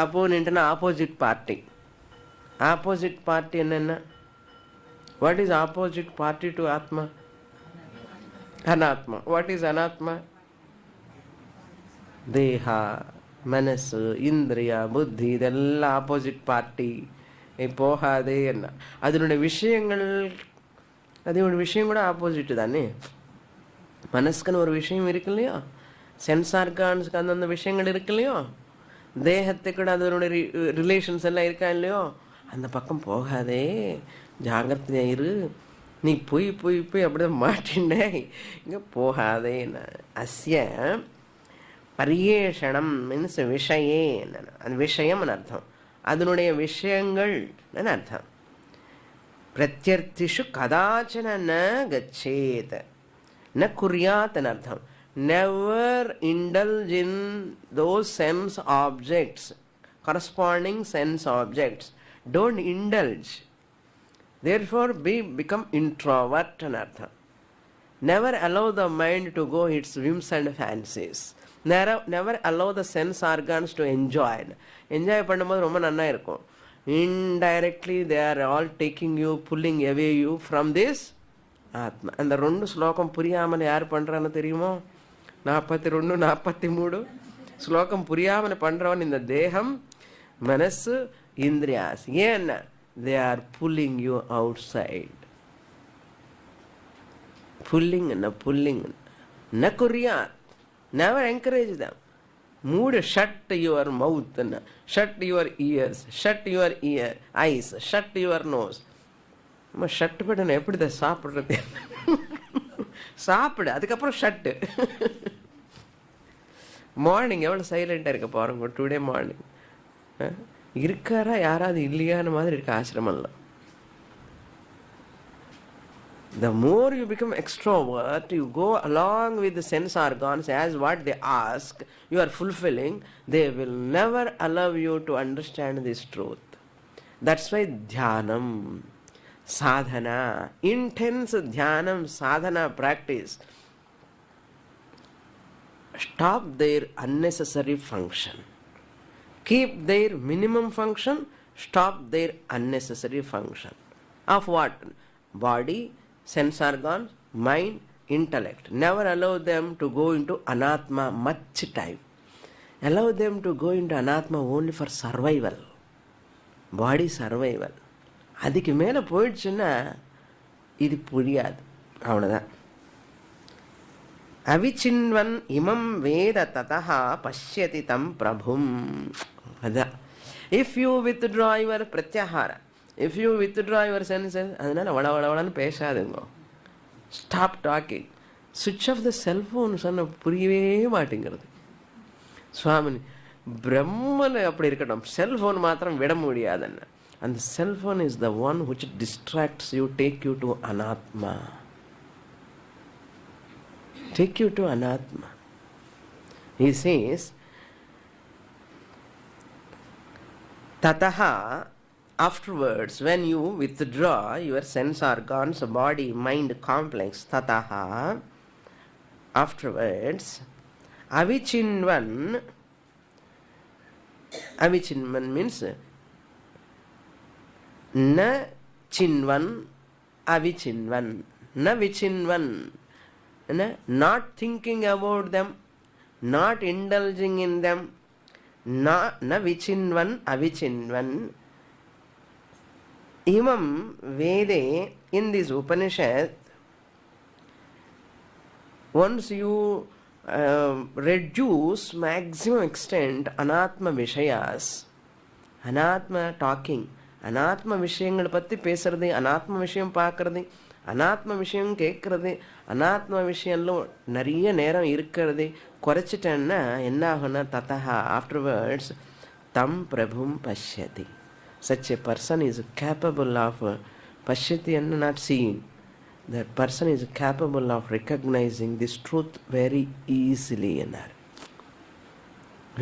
Opponent na opposite party. Opposite party என்னன்னா? What is opposite party to Atma? Anatma. What is Anatma? Deha, Manasu, Indriya, Buddhi, இதெல்லாம் opposite party. போகாதே என்ன அதனுடைய விஷயங்கள், அதனுடைய விஷயம் கூட ஆப்போசிட் தானே. மனசுக்குன்னு ஒரு விஷயம் இருக்கு இல்லையோ, சென்ஸ் ஆர்கான்ஸ்க்கு அந்தந்த விஷயங்கள் இருக்கு இல்லையோ, தேகத்துக்கு கூட அதனுடைய ரிலேஷன்ஸ் எல்லாம் இருக்கா இல்லையோ, அந்த பக்கம் போகாதே, ஜாகிரதையா இரு, நீ போய் போய் போய் அப்படிதான் மாட்டின்டே, இங்கே போகாதே. அஸ்ய பரியேஷணம் மீன்ஸ் விஷயே, அந்த விஷயம்னு அர்த்தம், அதனுடைய விஷயங்கள் அர்த்தம். பிரத்யர்த்திஷு கதாச்சன ந கச்சேத் ந குர்யாத் அர்த்தம். Never indulge in those sense objects, corresponding sense objects. Don't indulge. Therefore, become introvert and artha. Never allow the mind to go its whims and fancies. Never allow the sense organs to enjoy. Enjoy பண்ணும்போது ரொம்ப நன்னா இருக்கும். Indirectly they are all taking you, pulling away you from this Atma. அந்த ரெண்டு ஸ்லோகம் புரியாமல் யார் பண்றான்னு தெரியுமோ? 42, 43 ஸ்லோகம் புரியாமல் பண்றவன் இந்த தேகம், மனசு, இந்திரியாஸ். ஏன்னா they are pulling you outside. Pulling na kuryat. Never encourage them. Mood, shut your mouth, shut your ears, shut your eyes, shut your nose. Shut பட்டன் எப்படி தான் சாப்பிட்றது? சாப்பிடு, அதுக்கப்புறம் ஷட்டு. மார்னிங் எவ்வளோ சைலண்டாக இருக்க பாருங்க. டுடே மார்னிங் இருக்காரா யாராவது இல்லையான மாதிரி இருக்க ஆசிரமம்ல. The more you become extrovert, you go along with the sense organs as what they ask, you are fulfilling, they will never allow you to understand this truth. That's why dhyanam, sadhana, intense dhyanam, sadhana practice, stop their unnecessary function. Keep their minimum function, stop their unnecessary function. Of what? Body, sense organs, mind, intellect. Never allow them to go into anatma much time. Allow them to go into anatma only for survival. Body survival. அதுக்கு மேலே போயிடுச்சுன்னா இது புரியாது, அவ்வளோதான். அவிச்சின்வன் இமம் வேத ததா பஷ்யதி தம் பிரபும். அதான் இஃப் யூ வித்ட்ரா யுவர் பிரத்யாகார, if you withdraw your senses, அதனால வளவளவளன்னு பேசாதுங்க. ஸ்டாப் டாக்கிங், சுவிட்ச் ஆஃப் த செல்ஃபோன் சொன்ன புரியவே மாட்டேங்கிறது. சுவாமினி பிரம்மன் அப்படி இருக்கட்டும், செல்ஃபோன் மாத்திரம் விட முடியாதுன்னு. அந்த cellphone is the one which distracts you, take you to அனாத்மா. Take you to anatma. He says, tataha, afterwards, when you withdraw your sense organs, body, mind complex, tataha, afterwards, avichinvan means na chinvan, avichinvan, na vichinvan. Not thinking about them, not indulging in them, na vichinvan, avichinvan. Imam Vede, in this Upanishad, once you reduce maximum extent anatma vishayas. Anatma talking, anatma விஷயங்களை பற்றி பேசுறது, அனாத்ம விஷயம் பார்க்கறது, அனாத்ம விஷயம் கேட்கறது, அனாத்ம விஷயம்ல நிறைய நேரம் இருக்கிறது குறைச்சிட்டேன்னா என்ன ஆகும்னா ததா ஆஃப்டர்வர்ட்ஸ் தம் பிரபும் பஷ்யதி. Such a person is capable of pashyati and not seeing. That person is capable of recognizing this truth very easily.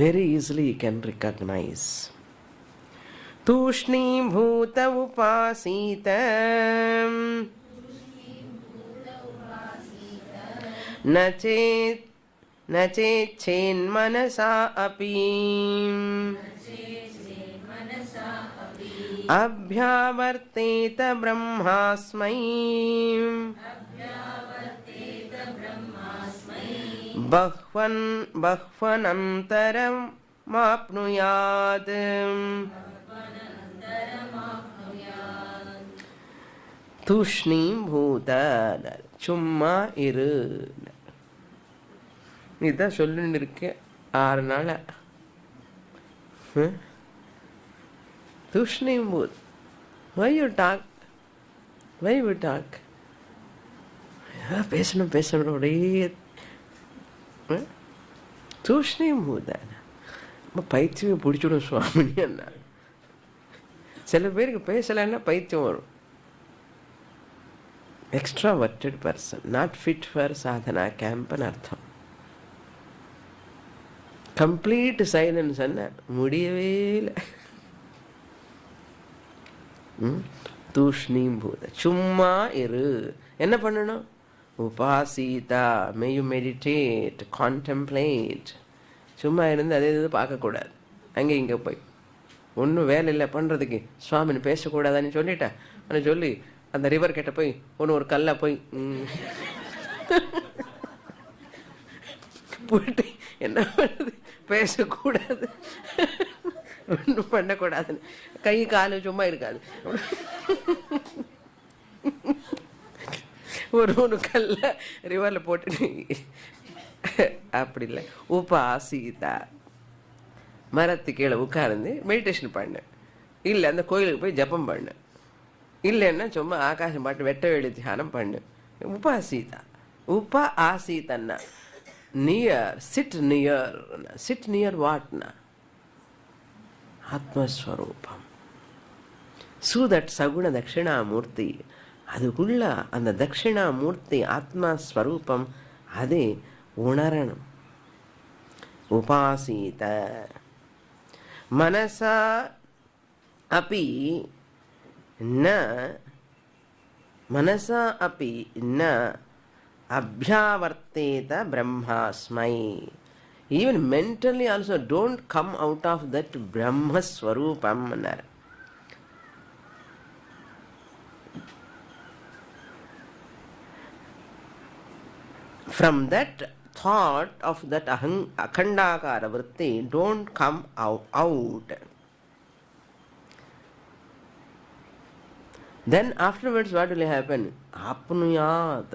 Very easily he can recognize. तूष्णीभूत उपासीत न चेन्मनसा अपि अभ्यावर्तेत ब्रह्मास्मै बह्वनन्तरमाप्नुयात्. தூஷ்ணீம்பூத சும்மா இரு. இதுதான் சொல்லின்னு இருக்கு 6 நாள். தூஷ்ணீம்பூத். Why you talk? Why we talk? பேசணும் பேசணும் ஒரே தூஷ்ணீம்பூத. பைத்தியமே பிடிச்சிடும் சுவாமினி அண்ணா. சில பேருக்கு பேசலைன்னா பைத்தியம் வரும். Extroverted person, not fit for sadhana camp and artham. Complete silence anna mudiyave illa. Tushnimbhuda chumma iru. Enna pannanum? Upasita. May you meditate, contemplate. Chumma irundha adhe paaka koodadhu. Ange inga poi ஒன்றும் வேலை இல்லை பண்ணுறதுக்கு. சுவாமினி பேசக்கூடாதான்னு சொல்லிட்டேன். ஆனால் சொல்லி அந்த river கிட்ட போய் ஒரு கல்லை போய் போயிட்டு என்ன பண்ணுறது, பேசக்கூடாது, ஒன்றும் பண்ணக்கூடாதுன்னு கை காலு சும்மா இருக்காது. ஒரு கல்ல ரிவரில் போட்டு அப்படி இல்லை. உபாசிதா மரத்து கீழே உட்கார்ந்து மெடிடேஷன் பண்ணு. இல்லை அந்த கோயிலுக்கு போய் ஜபம் பண்ணு. இல்லைன்னா சும்மா ஆகாசம் பாட்டு வெட்ட வெளி தியானம் பண்ணு. உபாசிதா. உப ஆசீதன்னா near, sit near. Sit near வாட்னா ஆத்மஸ்வரூபம். தட் சகுண தட்சிணாமூர்த்தி, அதுக்குள்ள அந்த தட்சிணாமூர்த்தி ஆத்மஸ்வரூபம் அதை உணரணும். உபாசீத மனசா அப்பி न मनसा अपि न abhyavarteta brahmasmai. Even mentally also don't come out of that brahma swarupam. From that thought of that akhandakara vritti don't come out. Then afterwards what will happen? Apnuyat.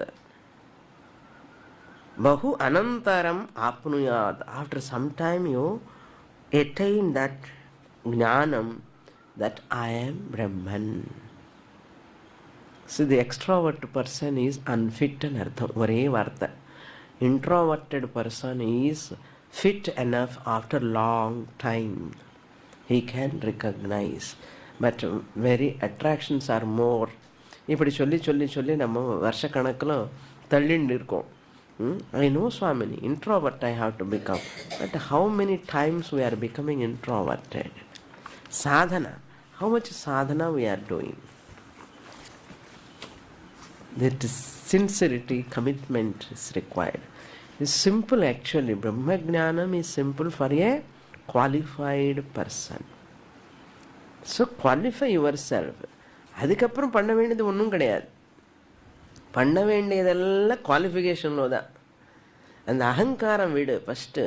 Bahu anantaram apnuyat. After some time you attain that jnanam that I am Brahman. See, the extrovert person is unfit and artham. Vare vartha. Introverted person is fit enough after long time. He can recognize. But very attractions are more. இப்படி சொல்லி சொல்லி சொல்லி நம்ம வருஷ கணக்கில் தள்ளின்னு இருக்கோம். I know Swamini, introvert I have to become. But how many times we are becoming introverted? Sadhana. How much sadhana we are doing? That sincerity, commitment is required. It's simple actually. Brahma Jnanam is simple for a qualified person. So qualify yourself. அதுக்கப்புறம் பண்ண வேண்டியது ஒன்றும் கிடையாது. பண்ண வேண்டியதெல்லாம் குவாலிஃபிகேஷன்ல தான். அந்த அகங்காரம் விடு. ஃபஸ்ட்டு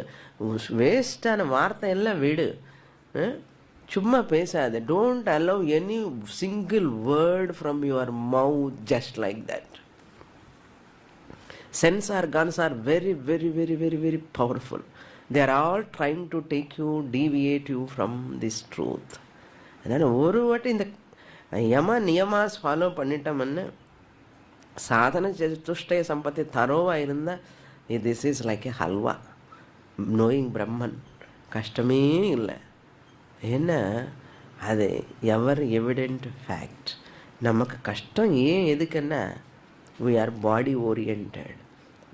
வேஸ்டான வார்த்தை எல்லாம் விடு. சும்மா பேசாது. Don't allow any single word from your mouth just like that. Sense organs are very, very, very, very, very powerful. They are all trying to take you, deviate you from this truth. அதனால் ஒரு வாட்டி இந்த யம நியமாஸ் follow பண்ணிட்டோம்னு சாதன சதுஷ்டய சம்பத்தி தரோவாக இருந்தால் this is like a halwa. Knowing பிரம்மன் கஷ்டமே இல்லை. ஏன்னா அது எவர் எவிடென்ட் ஃபேக்ட். நமக்கு கஷ்டம் ஏன் எதுக்குன்னா we are body oriented,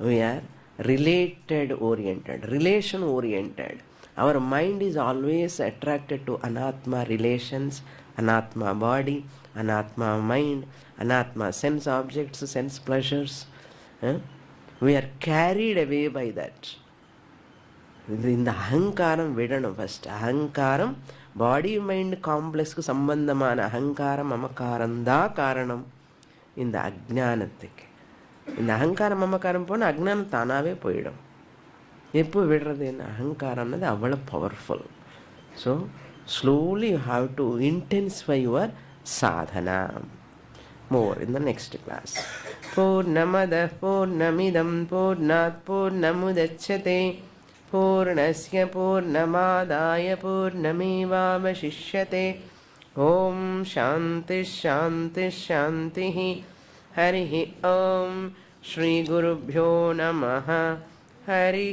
we are related oriented, relation oriented. Our mind is always attracted to anatma relations, anatma body, anatma mind, anatma sense objects, sense pleasures. We are carried away by that. இந்த அகங்காரம் விடணும். First அகங்காரம் body mind காம்ப்ளெக்ஸ்க்கு சம்பந்தமான அகங்காரம் மமக்காரம்தான் காரணம் இந்த அஜ்ஞானத்துக்கு. இந்த அகங்காரம் மமக்காரம் போனால் அஜ்ஞானம் தானாகவே போயிடும். எப்போ விடுறது? என்ன அகங்காரம்னது அவ்வளோ powerful. So slowly you have to intensify your sadhana. More in the next class. பூர்ணமத பூர்ணமிதம் பூர்ணாத் பூர்ணமுதச்யதே பூர்ணஸ்ய பூர்ணமாதாய பூர்ணமேவாவசிஷ்யதே. ஓம் சாந்தி சாந்தி சாந்தி. ஹரி ஓம். ஸ்ரீ குருப்யோ நமः. ஹரி